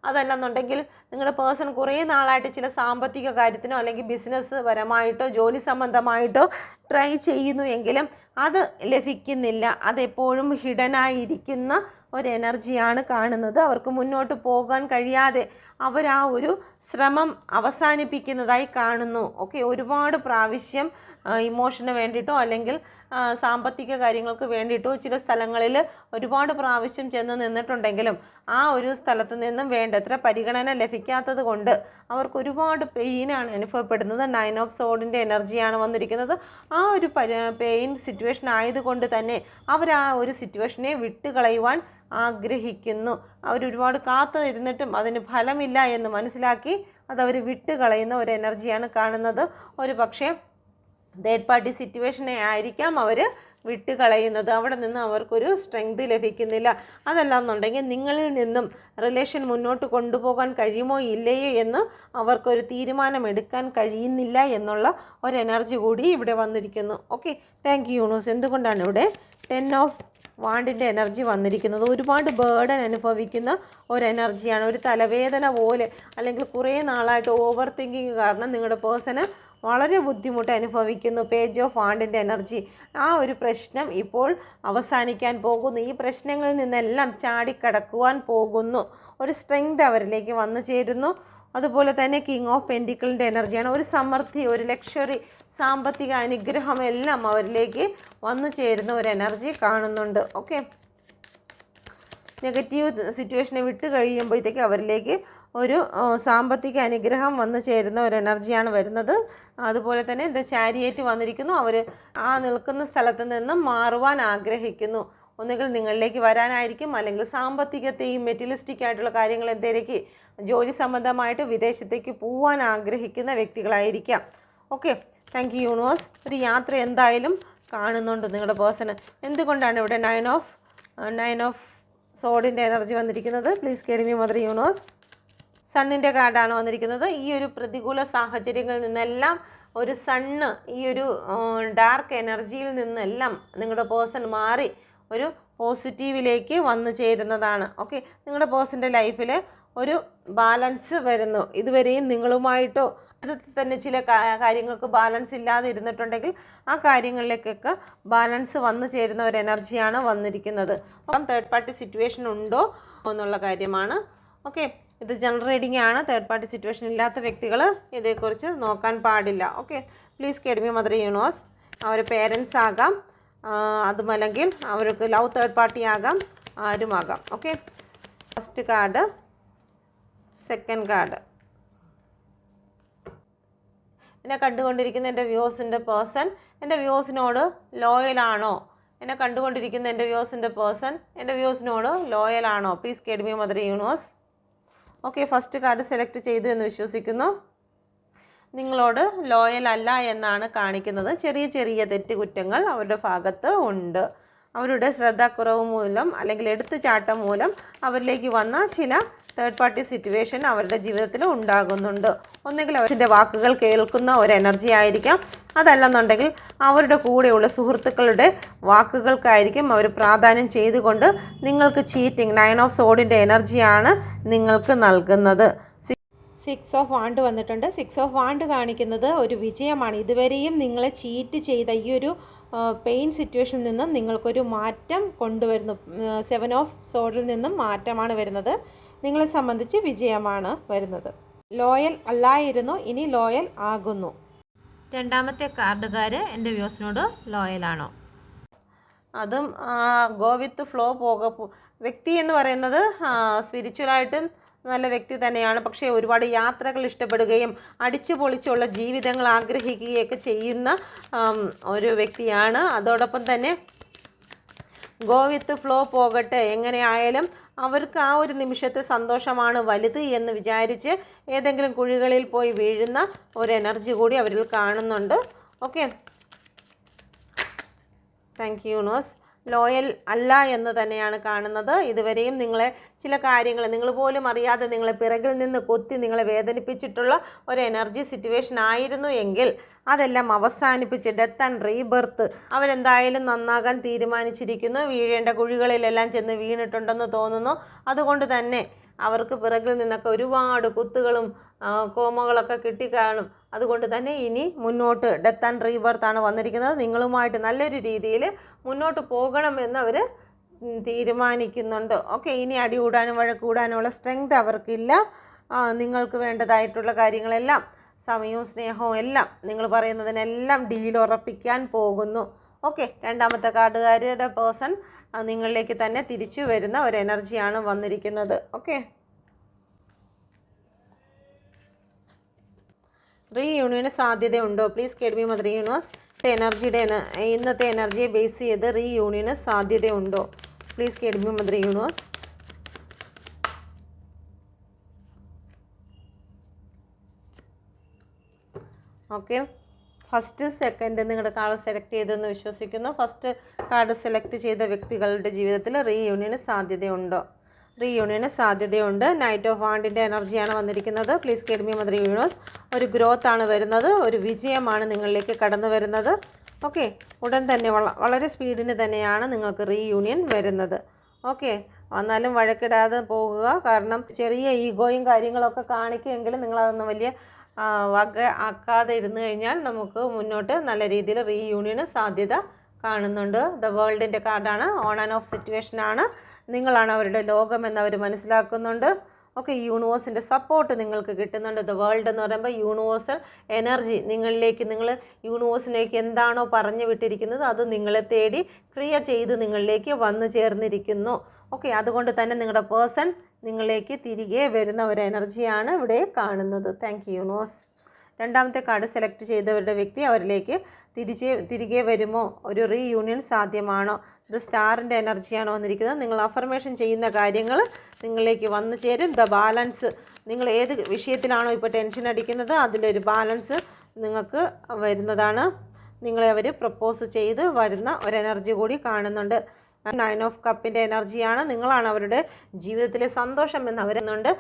S1: അതല്ലെന്നുണ്ടെങ്കിൽ നിങ്ങളുടെ പേഴ്സൺ കുറേ നാളായിട്ട് ചില സാമ്പത്തിക കാര്യത്തിനോ അല്ലെങ്കിൽ ബിസിനസ് പരമായിട്ടോ ജോലി സംബന്ധമായിട്ടോ ട്രൈ ചെയ്യുന്നു എങ്കിലും അത് ലഭിക്കുന്നില്ല. അതെപ്പോഴും ഹിഡനായിരിക്കുന്ന ഒരു എനർജിയാണ് കാണുന്നത്. അവർക്ക് മുന്നോട്ട് പോകാൻ കഴിയാതെ അവർ ആ ഒരു ശ്രമം അവസാനിപ്പിക്കുന്നതായി കാണുന്നു. ഓക്കെ, ഒരുപാട് പ്രാവശ്യം ഇമോഷന് വേണ്ടിയിട്ടോ അല്ലെങ്കിൽ സാമ്പത്തിക കാര്യങ്ങൾക്ക് വേണ്ടിയിട്ടോ ചില സ്ഥലങ്ങളിൽ ഒരുപാട് പ്രാവശ്യം ചെന്ന് നിന്നിട്ടുണ്ടെങ്കിലും ആ ഒരു സ്ഥലത്ത് നിന്നും വേണ്ടത്ര പരിഗണന ലഭിക്കാത്തത് കൊണ്ട് അവർക്ക് ഒരുപാട് പെയിനാണ് അനുഭവപ്പെടുന്നത്. 9 ഓഫ് സോഡിൻ്റെ എനർജിയാണ് വന്നിരിക്കുന്നത്. ആ ഒരു പെയിൻ സിറ്റുവേഷൻ ആയതുകൊണ്ട് തന്നെ അവർ ആ ഒരു സിറ്റുവേഷനെ വിട്ടുകളയുവാൻ ആഗ്രഹിക്കുന്നു. അവരൊരുപാട് കാത്തിരുന്നിട്ടും അതിന് ഫലമില്ല എന്ന് മനസ്സിലാക്കി അതവർ വിട്ടുകളയുന്ന ഒരു എനർജിയാണ് കാണുന്നത്. ഒരു പക്ഷേ തേർഡ് പാർട്ടി സിറ്റുവേഷനെ ആയിരിക്കാം അവർ വിട്ടുകളയുന്നത്. അവിടെ നിന്ന് അവർക്കൊരു സ്ട്രെങ്ത് ലഭിക്കുന്നില്ല. അതല്ലാന്നുണ്ടെങ്കിൽ നിങ്ങളിൽ നിന്നും റിലേഷൻ മുന്നോട്ട് കൊണ്ടുപോകാൻ കഴിയുമോ ഇല്ലയോ എന്ന് അവർക്കൊരു തീരുമാനമെടുക്കാൻ കഴിയുന്നില്ല എന്നുള്ള ഒരു എനർജി കൂടി ഇവിടെ വന്നിരിക്കുന്നു. Okay, thank you universe. എന്തുകൊണ്ടാണ് ഇവിടെ 10 ഓഫ് വാണ്ടിൻ്റെ എനർജി വന്നിരിക്കുന്നത്? ഒരുപാട് ബേർഡൻ അനുഭവിക്കുന്ന ഒരു എനർജിയാണ്. ഒരു തലവേദന പോലെ, അല്ലെങ്കിൽ കുറേ നാളായിട്ട് ഓവർ തിങ്കിങ് കാരണം നിങ്ങളുടെ പേഴ്സണ് വളരെ ബുദ്ധിമുട്ട് അനുഭവിക്കുന്നു. പേജ് ഓഫ് വാണ്ടിൻ്റെ എനർജി, ആ ഒരു പ്രശ്നം ഇപ്പോൾ അവസാനിക്കാൻ പോകുന്നു. ഈ പ്രശ്നങ്ങളിൽ നിന്നെല്ലാം ചാടിക്കടക്കുവാൻ പോകുന്നു. ഒരു സ്ട്രെങ്ത് അവരിലേക്ക് വന്നു ചേരുന്നു. അതുപോലെ തന്നെ കിങ് ഓഫ് പെൻറ്റിക്കിളിൻ്റെ എനർജിയാണ്. ഒരു സമൃദ്ധി, ഒരു ലക്ഷറി, സാമ്പത്തിക അനുഗ്രഹം എല്ലാം അവരിലേക്ക് വന്നു ചേരുന്ന ഒരു എനർജി കാണുന്നുണ്ട്. ഓക്കെ, നെഗറ്റീവ് സിറ്റുവേഷനെ വിട്ട് കഴിയുമ്പോഴത്തേക്ക് അവരിലേക്ക് ഒരു സാമ്പത്തിക അനുഗ്രഹം വന്നു ചേരുന്ന ഒരു എനർജിയാണ് വരുന്നത്. അതുപോലെ തന്നെ ദ ചാരിയേറ്റ് വന്നിരിക്കുന്നു. അവർ ആ നിൽക്കുന്ന സ്ഥലത്ത് നിന്നും മാറുവാൻ ആഗ്രഹിക്കുന്നു. ഒന്നുകിൽ നിങ്ങളിലേക്ക് വരാനായിരിക്കും, അല്ലെങ്കിൽ സാമ്പത്തികത്തെയും മെറ്റീരിയലിസ്റ്റിക് ആയിട്ടുള്ള കാര്യങ്ങൾ എന്തേലേക്ക് ജോലി സംബന്ധമായിട്ട് വിദേശത്തേക്ക് പോകാൻ ആഗ്രഹിക്കുന്ന വ്യക്തികളായിരിക്കാം. Okay, thank you universe. ഒരു യാത്ര എന്തായാലും കാണുന്നുണ്ട് നിങ്ങളുടെ പേഴ്സണ്. എന്തുകൊണ്ടാണ് ഇവിടെ 9 ഓഫ് സോഡിൻ്റെ എനർജി വന്നിരിക്കുന്നത്? Please guide me mother universe. സണ്ണിൻ്റെ കാർഡാണ് വന്നിരിക്കുന്നത്. ഈ ഒരു പ്രതികൂല സാഹചര്യങ്ങളിൽ നിന്നെല്ലാം ഒരു സണ്ണ്, ഈ ഒരു ഡാർക്ക് എനർജിയിൽ നിന്നെല്ലാം നിങ്ങളുടെ പേഴ്സൺ മാറി ഒരു പോസിറ്റീവിലേക്ക് വന്നു ചേരുന്നതാണ്. ഓക്കെ, നിങ്ങളുടെ പേഴ്സൻ്റെ ലൈഫിൽ ഒരു ബാലൻസ് വരുന്നു. ഇതുവരെയും നിങ്ങളുമായിട്ടോ ഇത് തന്നെ ചില കാര്യങ്ങൾക്ക് ബാലൻസ് ഇല്ലാതെ ഇരുന്നിട്ടുണ്ടെങ്കിൽ ആ കാര്യങ്ങളിലേക്കൊക്കെ ബാലൻസ് വന്നു ചേരുന്ന ഒരു എനർജിയാണ് വന്നിരിക്കുന്നത്. അപ്പം തേർഡ് പാർട്ടി സിറ്റുവേഷൻ ഉണ്ടോ എന്നുള്ള കാര്യമാണ്. ഓക്കെ, ഇത് ജനറൽ റീഡിംഗ് ആണ്. തേർഡ് പാർട്ടി സിറ്റുവേഷൻ ഇല്ലാത്ത വ്യക്തികൾ ഇതേക്കുറിച്ച് നോക്കാൻ പാടില്ല. Okay, please guide me mother universe. അവർ പേരൻസ് ആകാം, അതുമല്ലെങ്കിൽ അവർക്ക് ലവ് തേർഡ് പാർട്ടി ആകാം, ആരുമാകാം. Okay, first card, second card. എന്നെ കണ്ടുകൊണ്ടിരിക്കുന്ന എൻ്റെ വ്യൂവേഴ്സിൻ്റെ പേഴ്സൺ എൻ്റെ വ്യൂവേഴ്സിനോട് ലോയലാണോ? എന്നെ കണ്ടുകൊണ്ടിരിക്കുന്ന എൻ്റെ വ്യൂവേഴ്സിൻ്റെ പേഴ്സൺ എൻ്റെ വ്യൂവേഴ്സിനോട് ലോയലാണോ? Please guide me mother universe. Okay, first card select ചെയ്തു എന്ന് വിശ്വസിക്കുന്നു. നിങ്ങളോട് ലോയൽ അല്ല എന്നാണ് കാണിക്കുന്നത്. ചെറിയ ചെറിയ തെറ്റുകുറ്റങ്ങൾ അവരുടെ ഭാഗത്ത് ഉണ്ട്. അവരുടെ ശ്രദ്ധാക്കുറവ് മൂലം അല്ലെങ്കിൽ എടുത്തുചാട്ടം മൂലം അവരിലേക്ക് വന്ന ചില തേർഡ് പാർട്ടി സിറ്റുവേഷൻ അവരുടെ ജീവിതത്തിൽ ഉണ്ടാകുന്നുണ്ട്. ഒന്നുകിൽ അവരുടെ വാക്കുകൾ കേൾക്കുന്ന ഒരു എനർജി ആയിരിക്കാം, അതല്ലെന്നുണ്ടെങ്കിൽ അവരുടെ കൂടെയുള്ള സുഹൃത്തുക്കളുടെ വാക്കുകൾക്കായിരിക്കും അവർ പ്രാധാന്യം ചെയ്തുകൊണ്ട് നിങ്ങൾക്ക് ചീറ്റിംഗ് 9 ഓഫ് സോഡിൻ്റെ എനർജിയാണ് നിങ്ങൾക്ക് നൽകുന്നത്. 6 ഓഫ് വാണ്ട് വന്നിട്ടുണ്ട്. 6 ഓഫ് വാണ്ട് കാണിക്കുന്നത് ഒരു വിജയമാണ്. ഇതുവരെയും നിങ്ങളെ ചീറ്റ് ചെയ്ത ഈ ഒരു പെയിൻ സിറ്റുവേഷനിൽ നിന്നും നിങ്ങൾക്കൊരു മാറ്റം കൊണ്ടുവരുന്നു. 7 ഓഫ് സോഡിൽ നിന്നും മാറ്റമാണ് വരുന്നത്. നിങ്ങളെ സംബന്ധിച്ച് വിജയമാണ് വരുന്നത്. ലോയൽ അല്ലായിരുന്നു, ഇനി ലോയൽ ആകുന്നു. രണ്ടാമത്തെ കാർഡുകാർ എൻ്റെ വ്യൂസിനോട് ലോയലാണോ? അതും ഗോ വിത്ത് ഫ്ലോ വ്യക്തി എന്ന് പറയുന്നത് സ്പിരിച്വലായിട്ടും നല്ല വ്യക്തി തന്നെയാണ്. പക്ഷേ ഒരുപാട് യാത്രകൾ ഇഷ്ടപ്പെടുകയും അടിച്ചു പൊളിച്ചുള്ള ജീവിതങ്ങൾ ആഗ്രഹിക്കുകയൊക്കെ ചെയ്യുന്ന ഒരു വ്യക്തിയാണ്. അതോടൊപ്പം തന്നെ ഗോ വിത്ത് ഫ്ലോ പോകട്ടെ, എങ്ങനെയായാലും അവർക്ക് ആ ഒരു നിമിഷത്തെ സന്തോഷമാണ് വലുത് എന്ന് വിചാരിച്ച് ഏതെങ്കിലും കുഴികളിൽ പോയി വീഴുന്ന ഒരു എനർജി കൂടി അവരിൽ കാണുന്നുണ്ട്. Okay, thank you universe. Loyal അല്ല എന്ന് തന്നെയാണ് കാണുന്നത്. ഇതുവരെയും നിങ്ങളെ ചില കാര്യങ്ങൾ നിങ്ങൾ പോലും അറിയാതെ നിങ്ങളെ പിറകിൽ നിന്ന് കൊത്തി നിങ്ങളെ വേദനിപ്പിച്ചിട്ടുള്ള ഒരു എനർജി സിറ്റുവേഷൻ ആയിരുന്നു എങ്കിൽ അതെല്ലാം അവസാനിപ്പിച്ച് ഡെത്ത് ആൻഡ് റീബർത്ത് അവരെന്തായാലും നന്നാകാൻ തീരുമാനിച്ചിരിക്കുന്നു. വീഴേണ്ട കുഴികളിലെല്ലാം ചെന്ന് വീണിട്ടുണ്ടെന്ന് തോന്നുന്നു. അതുകൊണ്ട് തന്നെ അവർക്ക് പിറകിൽ നിന്നൊക്കെ ഒരുപാട് കുത്തുകളും കോമകളൊക്കെ കിട്ടിക്കാണും. അതുകൊണ്ട് തന്നെ ഇനി മുന്നോട്ട് ഡെത്ത് ആൻഡ് റീബർത്താണ് വന്നിരിക്കുന്നത്. നിങ്ങളുമായിട്ട് നല്ലൊരു രീതിയിൽ മുന്നോട്ട് പോകണമെന്ന് അവർ തീരുമാനിക്കുന്നുണ്ട്. ഓക്കെ, ഇനി അടി കൂടാനും വഴക്കൂടാനുമുള്ള സ്ട്രെങ്ത് അവർക്കില്ല. നിങ്ങൾക്ക് വേണ്ടതായിട്ടുള്ള കാര്യങ്ങളെല്ലാം സമയവും സ്നേഹവും എല്ലാം നിങ്ങൾ പറയുന്നതിനെല്ലാം ഡീൽ ഉറപ്പിക്കാൻ പോകുന്നു. ഓക്കെ, രണ്ടാമത്തെ കാർഡുകാരുടെ പേഴ്സൺ നിങ്ങളിലേക്ക് തന്നെ തിരിച്ചു വരുന്ന ഒരു എനർജിയാണ് വന്നിരിക്കുന്നത്. ഓക്കെ, റീയൂണിയന് സാധ്യതയുണ്ടോ? Please guide me mother universe. ഇന്നത്തെ എനർജിയെ ബേസ് ചെയ്ത് റീയൂണിയന് സാധ്യതയുണ്ടോ? Please guide me mother universe. Okay, first second നിങ്ങളുടെ കാർഡ് സെലക്ട് ചെയ്തെന്ന് വിശ്വസിക്കുന്നു. ഫസ്റ്റ് കാർഡ് സെലക്ട് ചെയ്ത വ്യക്തികളുടെ ജീവിതത്തിൽ റീയൂണിയന് സാധ്യതയുണ്ടോ? റീയൂണിയന് സാധ്യതയുണ്ട്. നൈറ്റ് ഓഫ് വാണ്ടിൻ്റെ എനർജിയാണ് വന്നിരിക്കുന്നത്. Please guide me mother universe. ഒരു ഗ്രോത്ത് ആണ് വരുന്നത്, ഒരു വിജയമാണ് നിങ്ങളിലേക്ക് കടന്നു വരുന്നത്. ഓക്കെ, ഉടൻ തന്നെ വളരെ സ്പീഡിന് തന്നെയാണ് നിങ്ങൾക്ക് റീയൂണിയൻ വരുന്നത്. ഓക്കെ, വന്നാലും വഴക്കിടാതെ പോകുക. കാരണം ചെറിയ ഈഗോയും കാര്യങ്ങളൊക്കെ കാണിക്കുമെങ്കിലും നിങ്ങളതൊന്നും വലിയ വക ആക്കാതെ ഇരുന്ന് കഴിഞ്ഞാൽ നമുക്ക് മുന്നോട്ട് നല്ല രീതിയിൽ റീയൂണിയന് സാധ്യത കാണുന്നുണ്ട്. ദ വേൾഡിൻ്റെ കാർഡാണ്. ഓൺ ആൻഡ് ഓഫ് സിറ്റുവേഷനാണ്. നിങ്ങളാണ് അവരുടെ ലോകമെന്ന് അവർ മനസ്സിലാക്കുന്നുണ്ട്. ഓക്കെ, യൂണിവേഴ്സിൻ്റെ സപ്പോർട്ട് നിങ്ങൾക്ക് കിട്ടുന്നുണ്ട്. ദ വേൾഡ് എന്ന് പറയുമ്പോൾ യൂണിവേഴ്സൽ എനർജി നിങ്ങളിലേക്ക്, നിങ്ങൾ യൂണിവേഴ്സിലേക്ക് എന്താണോ പറഞ്ഞു വിട്ടിരിക്കുന്നത് അത് നിങ്ങളെ തേടി ക്രിയ ചെയ്ത് നിങ്ങളിലേക്ക് വന്നു ചേർന്നിരിക്കുന്നു. ഓക്കെ, അതുകൊണ്ട് തന്നെ നിങ്ങളുടെ പേഴ്സൺ നിങ്ങളിലേക്ക് തിരികെ വരുന്ന ഒരു എനർജിയാണ് ഇവിടെ കാണുന്നത്. Thank you universe. രണ്ടാമത്തെ കാർഡ് സെലക്ട് ചെയ്തവരുടെ വ്യക്തി അവരിലേക്ക് തിരികെ വരുമോ? ഒരു റീയൂണിയൻ സാധ്യമാണോ? ഇത് സ്റ്റാറിൻ്റെ എനർജിയാണ് വന്നിരിക്കുന്നത്. നിങ്ങൾ അഫർമേഷൻ ചെയ്യുന്ന കാര്യങ്ങൾ നിങ്ങളിലേക്ക് വന്നു ചേരും. ദ ബാലൻസ്, നിങ്ങൾ ഏത് വിഷയത്തിലാണോ ഇപ്പോൾ ടെൻഷൻ അടിക്കുന്നത് അതിലൊരു ബാലൻസ് നിങ്ങൾക്ക് വരുന്നതാണ്. നിങ്ങളെ അവർ പ്രപ്പോസ് ചെയ്ത് വരുന്ന ഒരു എനർജി കൂടി കാണുന്നുണ്ട്. 9 ഓഫ് കപ്പിൻ്റെ എനർജിയാണ്. നിങ്ങളാണ് അവരുടെ ജീവിതത്തിലെ സന്തോഷം എന്ന് അവരുന്നുണ്ട്.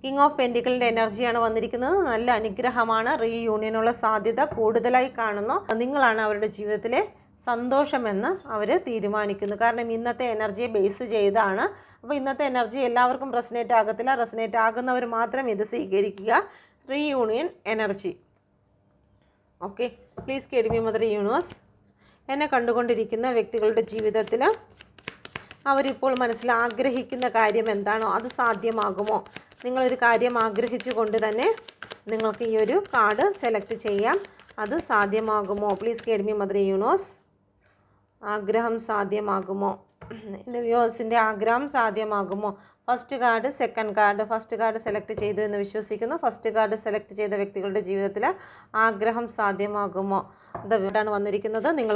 S1: കിങ് ഓഫ് പെൻറ്റിക്കിളിൻ്റെ എനർജിയാണ് വന്നിരിക്കുന്നത്. നല്ല അനുഗ്രഹമാണ്. റീയൂണിയനുള്ള സാധ്യത കൂടുതലായി കാണുന്നു. നിങ്ങളാണ് അവരുടെ ജീവിതത്തിലെ സന്തോഷമെന്ന് അവർ തീരുമാനിക്കുന്നു. കാരണം ഇന്നത്തെ എനർജിയെ ബേസ് ചെയ്താണ്. അപ്പോൾ ഇന്നത്തെ എനർജി എല്ലാവർക്കും റെസനേറ്റ് ആകത്തില്ല. റെസനേറ്റ് ആകുന്നവർ മാത്രം ഇത് സ്വീകരിക്കുക. Reunion energy. Okay, please guide me mother universe. എന്നെ കണ്ടുകൊണ്ടിരിക്കുന്ന വ്യക്തികളുടെ ജീവിതത്തിൽ അവരിപ്പോൾ മനസ്സിൽ ആഗ്രഹിക്കുന്ന കാര്യം എന്താണോ അത് സാധ്യമാകുമോ? നിങ്ങളൊരു കാര്യം ആഗ്രഹിച്ചു കൊണ്ട് തന്നെ നിങ്ങൾക്ക് ഈ ഒരു കാർഡ് സെലക്ട് ചെയ്യാം. അത് സാധ്യമാകുമോ? Please guide me mother universe. ആഗ്രഹം സാധ്യമാകുമോ? എൻ്റെ വ്യൂവേഴ്സിൻ്റെ ആഗ്രഹം സാധ്യമാകുമോ? First card, second card. First card select ചെയ്തു എന്ന് വിശ്വസിക്കുന്നു. ഫസ്റ്റ് കാർഡ് സെലക്ട് ചെയ്ത വ്യക്തികളുടെ ജീവിതത്തിൽ ആഗ്രഹം സാധ്യമാകുമോ? ഇതാണ് വന്നിരിക്കുന്നത്. നിങ്ങൾ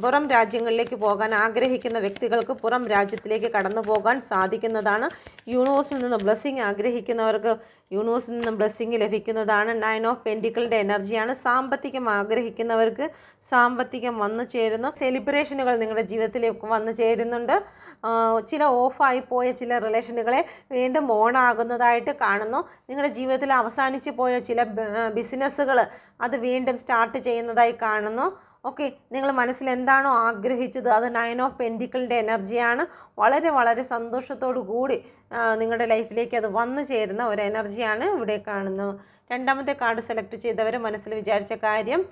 S1: പുറം രാജ്യങ്ങളിലേക്ക് പോകാൻ ആഗ്രഹിക്കുന്ന വ്യക്തികൾക്ക് പുറം രാജ്യത്തിലേക്ക് കടന്നു പോകാൻ സാധിക്കുന്നതാണ്. യൂണിവേഴ്സിൽ നിന്ന് ബ്ലെസ്സിങ് ആഗ്രഹിക്കുന്നവർക്ക് യൂണിവേഴ്സിൽ നിന്നും ബ്ലെസ്സിങ് ലഭിക്കുന്നതാണ്. 9 ഓഫ് പെൻറ്റിക്കിളിൻ്റെ എനർജിയാണ്. സാമ്പത്തികം ആഗ്രഹിക്കുന്നവർക്ക് സാമ്പത്തികം വന്നു ചേരുന്നു. സെലിബ്രേഷനുകൾ നിങ്ങളുടെ ജീവിതത്തിലേക്ക് വന്നു ചേരുന്നുണ്ട്. ചില ഓഫായി പോയ ചില റിലേഷനുകളെ വീണ്ടും ഓണാകുന്നതായിട്ട് കാണുന്നു. നിങ്ങളുടെ ജീവിതത്തിൽ അവസാനിച്ച് പോയ ചില ബിസിനസ്സുകൾ അത് വീണ്ടും സ്റ്റാർട്ട് ചെയ്യുന്നതായി കാണുന്നു. ഓക്കെ, നിങ്ങൾ മനസ്സിൽ എന്താണോ ആഗ്രഹിച്ചത് അത് 9 ഓഫ് പെൻറ്റിക്കിളിൻ്റെ എനർജിയാണ്. വളരെ വളരെ സന്തോഷത്തോടു കൂടി നിങ്ങളുടെ ലൈഫിലേക്ക് അത് വന്നു ചേരുന്ന ഒരു എനർജിയാണ് ഇവിടെ കാണുന്നത്. രണ്ടാമത്തെ കാർഡ് സെലക്ട് ചെയ്തവർ മനസ്സിൽ വിചാരിച്ച കാര്യം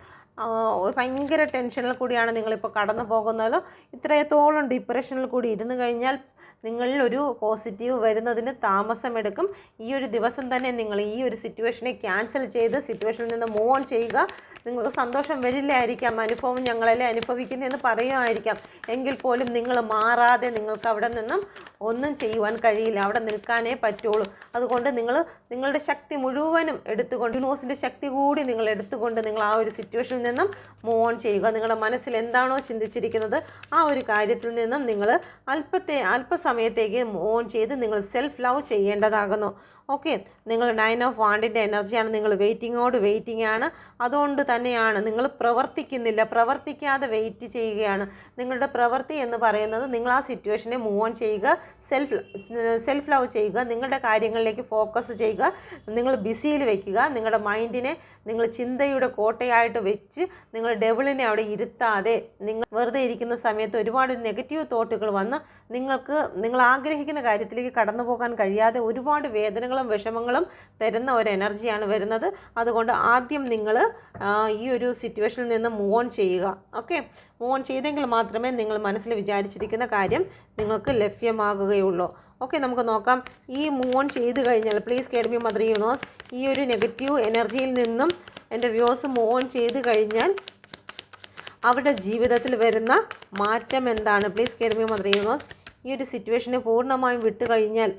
S1: ഭയങ്കര ടെൻഷനിൽ കൂടിയാണ് നിങ്ങളിപ്പോൾ കടന്നു പോകുന്നത്. ഇത്രത്തോളം ഡിപ്രഷനിൽ കൂടി ഇരുന്ന് കഴിഞ്ഞാൽ നിങ്ങളിൽ ഒരു പോസിറ്റീവ് വരുന്നതിന് താമസമെടുക്കും. ഈ ഒരു ദിവസം തന്നെ നിങ്ങൾ ഈ ഒരു സിറ്റുവേഷനെ ക്യാൻസൽ ചെയ്ത് സിറ്റുവേഷനിൽ നിന്ന് മൂവ് ഓൺ ചെയ്യുക. നിങ്ങൾക്ക് സന്തോഷം വരില്ലായിരിക്കാം, അനുഭവം ഞങ്ങളെല്ലാം അനുഭവിക്കുന്നതെന്ന് പറയുമായിരിക്കാം. എങ്കിൽ പോലും നിങ്ങൾ മാറാതെ നിങ്ങൾക്ക് അവിടെ നിന്നും ഒന്നും ചെയ്യുവാൻ കഴിയില്ല, അവിടെ നിൽക്കാനേ പറ്റുള്ളൂ. അതുകൊണ്ട് നിങ്ങളുടെ ശക്തി മുഴുവനും എടുത്തുകൊണ്ട് യൂണിവേഴ്സിൻ്റെ ശക്തി കൂടി നിങ്ങൾ എടുത്തുകൊണ്ട് നിങ്ങൾ ആ ഒരു സിറ്റുവേഷനിൽ നിന്നും മൂവ് ഓൺ ചെയ്യുക. നിങ്ങളുടെ മനസ്സിൽ എന്താണോ ചിന്തിച്ചിരിക്കുന്നത് ആ ഒരു കാര്യത്തിൽ നിന്നും നിങ്ങൾ അല്പസമയത്തേക്ക് മൂവ് ഓൺ ചെയ്ത് നിങ്ങൾ സെൽഫ് ലവ് ചെയ്യേണ്ടതാകുന്നു. ഓക്കെ, നിങ്ങൾ 9 ഓഫ് വാണ്ടിൻ്റെ എനർജിയാണ്. നിങ്ങൾ വെയിറ്റിംഗ് ആണ്. അതുകൊണ്ട് തന്നെയാണ് നിങ്ങൾ പ്രവർത്തിക്കുന്നില്ല, പ്രവർത്തിക്കാതെ വെയിറ്റ് ചെയ്യുകയാണ്. നിങ്ങളുടെ പ്രവൃത്തി എന്ന് പറയുന്നത് നിങ്ങൾ ആ സിറ്റുവേഷനെ മൂവ് ഓൺ ചെയ്യുക, സെൽഫ് ലവ് ചെയ്യുക, നിങ്ങളുടെ കാര്യങ്ങളിലേക്ക് ഫോക്കസ് ചെയ്യുക, നിങ്ങൾ ബിസിയിൽ വയ്ക്കുക. നിങ്ങളുടെ മൈൻഡിനെ നിങ്ങൾ ചിന്തയുടെ കോട്ടയായിട്ട് വെച്ച് നിങ്ങൾ ഡെവിളിനെ അവിടെ ഇരുത്താതെ നിങ്ങൾ വെറുതെ ഇരിക്കുന്ന സമയത്ത് ഒരുപാട് നെഗറ്റീവ് തോട്ടുകൾ വന്ന് നിങ്ങൾ ആഗ്രഹിക്കുന്ന കാര്യത്തിലേക്ക് കടന്നു പോകാൻ കഴിയാതെ ഒരുപാട് വേദനകളും വിഷമങ്ങളും തരുന്ന ഒരു എനർജിയാണ് വരുന്നത്. അതുകൊണ്ട് ആദ്യം നിങ്ങൾ ഈ ഒരു സിറ്റുവേഷനിൽ നിന്ന് മൂവ് ഓൺ ചെയ്യുക. ഓക്കെ, മൂവ് ഓൺ ചെയ്തെങ്കിൽ മാത്രമേ നിങ്ങൾ മനസ്സിൽ വിചാരിച്ചിരിക്കുന്ന കാര്യം നിങ്ങൾക്ക് ലഭ്യമാകുകയുള്ളൂ. ഓക്കെ, നമുക്ക് നോക്കാം. ഈ മൂവ് ഓൺ ചെയ്ത് കഴിഞ്ഞാൽ please guide me mother universe, ഈ ഒരു നെഗറ്റീവ് എനർജിയിൽ നിന്നും എൻ്റെ വ്യൂവേഴ്സ് മൂവ് ഓൺ ചെയ്ത് കഴിഞ്ഞാൽ അവരുടെ ജീവിതത്തിൽ വരുന്ന മാറ്റം എന്താണ്? Please guide me mother universe. ഈ ഒരു സിറ്റുവേഷനെ പൂർണ്ണമായും വിട്ടു കഴിഞ്ഞാൽ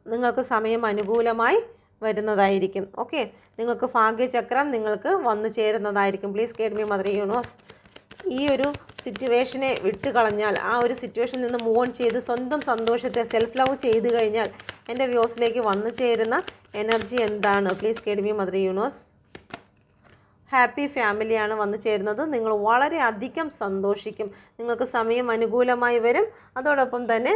S1: നിങ്ങൾക്ക് സമയം അനുകൂലമായി വരുന്നതായിരിക്കും. ഓക്കെ, നിങ്ങൾക്ക് ഭാഗ്യചക്രം നിങ്ങൾക്ക് വന്നു ചേരുന്നതായിരിക്കും. Please guide me mother universe. ഈ ഒരു സിറ്റുവേഷനെ വിട്ട് കളഞ്ഞാൽ ആ ഒരു സിറ്റുവേഷനിൽ നിന്ന് മൂവ് ഓൺ ചെയ്ത് സ്വന്തം സന്തോഷത്തെ സെൽഫ് ലവ് ചെയ്ത് കഴിഞ്ഞാൽ എൻ്റെ വ്യൂസിലേക്ക് വന്നു ചേരുന്ന എനർജി എന്താണ്? Please guide me mother universe. Happy ഫാമിലിയാണ് വന്നു ചേരുന്നത്. നിങ്ങൾ വളരെ അധികം സന്തോഷിക്കും. നിങ്ങൾക്ക് സമയം അനുകൂലമായി വരും. അതോടൊപ്പം തന്നെ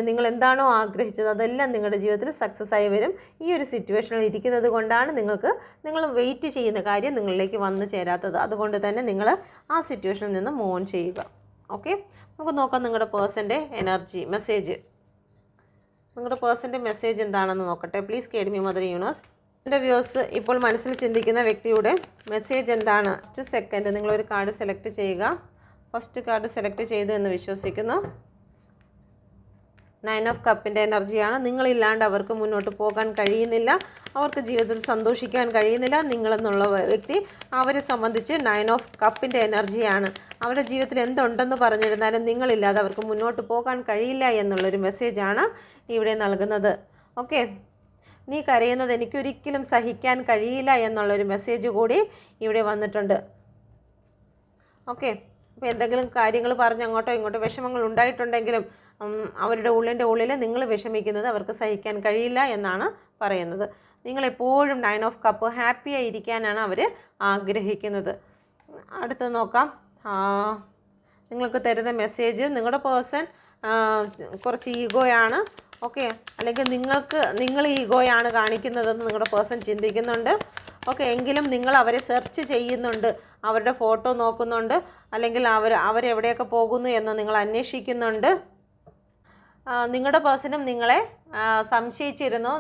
S1: നിങ്ങൾ എന്താണോ ആഗ്രഹിച്ചത് അതെല്ലാം നിങ്ങളുടെ ജീവിതത്തിൽ സക്സസ് ആയി വരും. ഈ ഒരു സിറ്റുവേഷനിൽ ഇരിക്കുന്നത് കൊണ്ടാണ് നിങ്ങൾ വെയിറ്റ് ചെയ്യുന്ന കാര്യം നിങ്ങളിലേക്ക് വന്നു ചേരാത്തത്. അതുകൊണ്ട് തന്നെ നിങ്ങൾ ആ സിറ്റുവേഷനിൽ നിന്ന് മൂവ് ഓൺ ചെയ്യുക. ഓക്കെ, നമുക്ക് നോക്കാം നിങ്ങളുടെ പേഴ്സൻ്റെ എനർജി മെസ്സേജ്. നിങ്ങളുടെ പേഴ്സൻ്റെ മെസ്സേജ് എന്താണെന്ന് നോക്കട്ടെ. Please guide me mother universe. എൻ്റെ വ്യൂവേഴ്സ് ഇപ്പോൾ മനസ്സിൽ ചിന്തിക്കുന്ന വ്യക്തിയുടെ മെസ്സേജ് എന്താണ്? ജസ്റ്റ് സെക്കൻഡ് നിങ്ങളൊരു കാർഡ് സെലക്ട് ചെയ്യുക. ഫസ്റ്റ് കാർഡ് സെലക്ട് ചെയ്തു എന്ന് വിശ്വസിക്കുന്നു. 9 ഓഫ് കപ്പിൻ്റെ എനർജിയാണ്. നിങ്ങളില്ലാണ്ട് അവർക്ക് മുന്നോട്ട് പോകാൻ കഴിയുന്നില്ല, അവർക്ക് ജീവിതത്തിൽ സന്തോഷിക്കാൻ കഴിയുന്നില്ല. നിങ്ങളെന്നുള്ള വ്യക്തി അവരെ സംബന്ധിച്ച് 9 ഓഫ് കപ്പിൻ്റെ എനർജിയാണ്. അവരുടെ ജീവിതത്തിൽ എന്തുണ്ടെന്ന് പറഞ്ഞിരുന്നാലും നിങ്ങളില്ലാതെ അവർക്ക് മുന്നോട്ട് പോകാൻ കഴിയില്ല എന്നുള്ളൊരു മെസ്സേജാണ് ഇവിടെ നൽകുന്നത്. ഓക്കെ, നീ കരയുന്നത് എനിക്കൊരിക്കലും സഹിക്കാൻ കഴിയില്ല എന്നുള്ളൊരു മെസ്സേജ് കൂടി ഇവിടെ വന്നിട്ടുണ്ട്. ഓക്കെ, അപ്പോൾ എന്തെങ്കിലും കാര്യങ്ങൾ പറഞ്ഞ് അങ്ങോട്ടോ ഇങ്ങോട്ടോ വിഷമങ്ങൾ ഉണ്ടായിട്ടുണ്ടെങ്കിലും അവരുടെ ഉള്ളിൽ നിങ്ങൾ വിഷമിക്കുന്നത് അവർക്ക് സഹിക്കാൻ കഴിയില്ല എന്നാണ് പറയുന്നത്. നിങ്ങളെപ്പോഴും 9 ഓഫ് കപ്പ് ഹാപ്പിയായി ഇരിക്കാനാണ് അവർ ആഗ്രഹിക്കുന്നത്. അടുത്ത് നോക്കാം. നിങ്ങൾക്ക് തരുന്ന മെസ്സേജ്, നിങ്ങളുടെ പേഴ്സൺ കുറച്ച് ഈഗോയാണ്. ഓക്കെ, അല്ലെങ്കിൽ നിങ്ങൾ ഈഗോയാണ് കാണിക്കുന്നതെന്ന് നിങ്ങളുടെ പേഴ്സൺ ചിന്തിക്കുന്നുണ്ട്. ഓക്കെ, എങ്കിലും നിങ്ങൾ അവരെ സെർച്ച് ചെയ്യുന്നുണ്ട്, അവരുടെ ഫോട്ടോ നോക്കുന്നുണ്ട്, അല്ലെങ്കിൽ അവരെവിടെയൊക്കെ പോകുന്നു എന്ന് നിങ്ങൾ അന്വേഷിക്കുന്നുണ്ട്. നിങ്ങളുടെ പേഴ്സണും നിങ്ങളെ സംശയിച്ചിരുന്നു,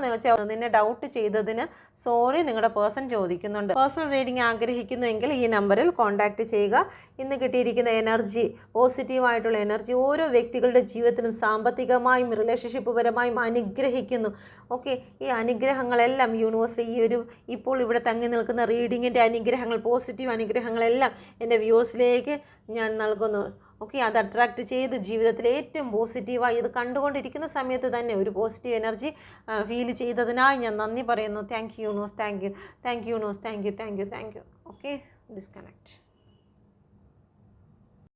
S1: നിന്നെ ഡൗട്ട് ചെയ്തതിന് സോറി നിങ്ങളുടെ പേഴ്സൺ ചോദിക്കുന്നുണ്ട്. പേഴ്സണൽ റീഡിംഗ് ആഗ്രഹിക്കുന്നുവെങ്കിൽ ഈ നമ്പറിൽ കോൺടാക്റ്റ് ചെയ്യുക. ഇന്ന് കിട്ടിയിരിക്കുന്ന എനർജി, പോസിറ്റീവായിട്ടുള്ള എനർജി ഓരോ വ്യക്തികളുടെ ജീവിതത്തിലും സാമ്പത്തികമായും റിലേഷൻഷിപ്പ് പരമായും അനുഗ്രഹിക്കുന്നു. ഓക്കെ, ഈ അനുഗ്രഹങ്ങളെല്ലാം യൂണിവേഴ്സിറ്റി ഇപ്പോൾ ഇവിടെ തങ്ങി നിൽക്കുന്ന റീഡിങ്ങിൻ്റെ അനുഗ്രഹങ്ങൾ, പോസിറ്റീവ് അനുഗ്രഹങ്ങളെല്ലാം എൻ്റെ വ്യൂസിലേക്ക് ഞാൻ നൽകുന്നു. ഓക്കെ, അത് അട്രാക്റ്റ് ചെയ്ത് ജീവിതത്തിൽ ഏറ്റവും പോസിറ്റീവായി ഇത് കണ്ടുകൊണ്ടിരിക്കുന്ന സമയത്ത് തന്നെ ഒരു പോസിറ്റീവ് എനർജി ഫീൽ ചെയ്തതിനായി ഞാൻ നന്ദി പറയുന്നു. Thank you universe, thank you universe, thank U. Okay, disconnect.